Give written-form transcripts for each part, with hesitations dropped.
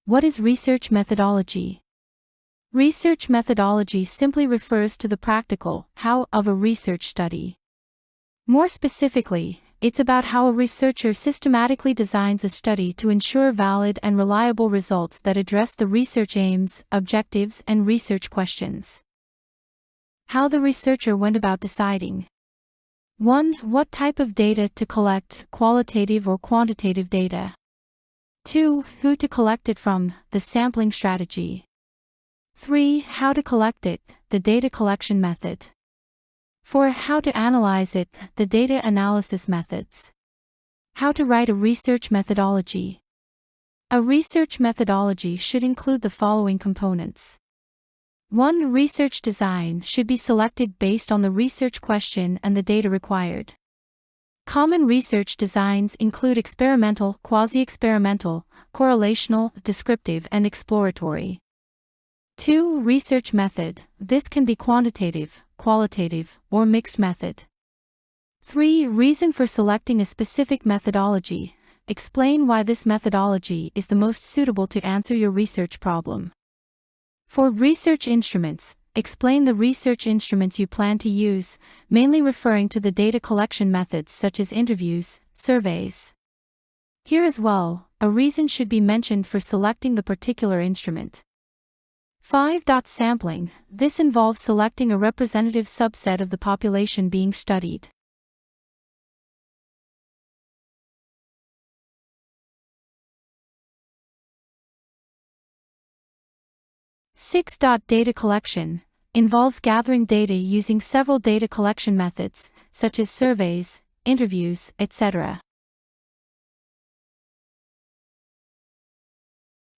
What is research methodology? Research methodology simply refers to the practical how of a research study. More specifically, it's about how a researcher systematically designs a study to ensure valid and reliable results that address the research aims, objectives, and research questions. How the researcher went about deciding. 1. What type of data to collect, qualitative or quantitative data. 2. Who to collect it from, the sampling strategy. 3. How to collect it, the data collection method. 4. How to analyze it, the data analysis methods. How to write a research methodology. A research methodology should include the following components. 1. Research design should be selected based on the research question and the data required. Common research designs include experimental, quasi-experimental, correlational, descriptive, and exploratory. 2. Research method. This can be quantitative, qualitative, or mixed method. 3. Reason for selecting a specific methodology. Explain why this methodology is the most suitable to answer your research problem. 4. Research instruments. Explain the research instruments you plan to use, mainly referring to the data collection methods such as interviews, surveys. Here as well, a reason should be mentioned for selecting the particular instrument. 5. Sampling. This involves selecting a representative subset of the population being studied. Six. Data collection. Involves gathering data using several data collection methods, such as surveys, interviews, etc.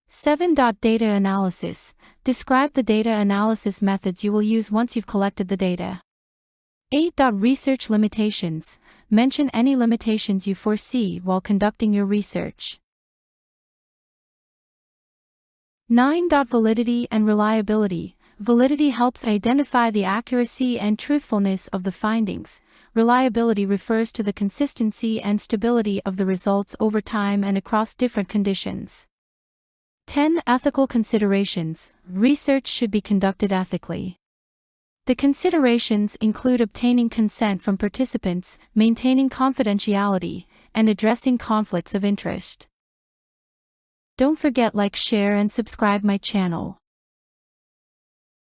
7. Data analysis. Describe the data analysis methods you will use once you've collected the data. 8. Research limitations. Mention any limitations you foresee while conducting your research. 9. Validity and reliability. Validity helps identify the accuracy and truthfulness of the findings. Reliability refers to the consistency and stability of the results over time and across different conditions. 10. Ethical considerations. Research should be conducted ethically. The considerations include obtaining consent from participants, maintaining confidentiality, and addressing conflicts of interest. Don't forget like, share and subscribe my channel.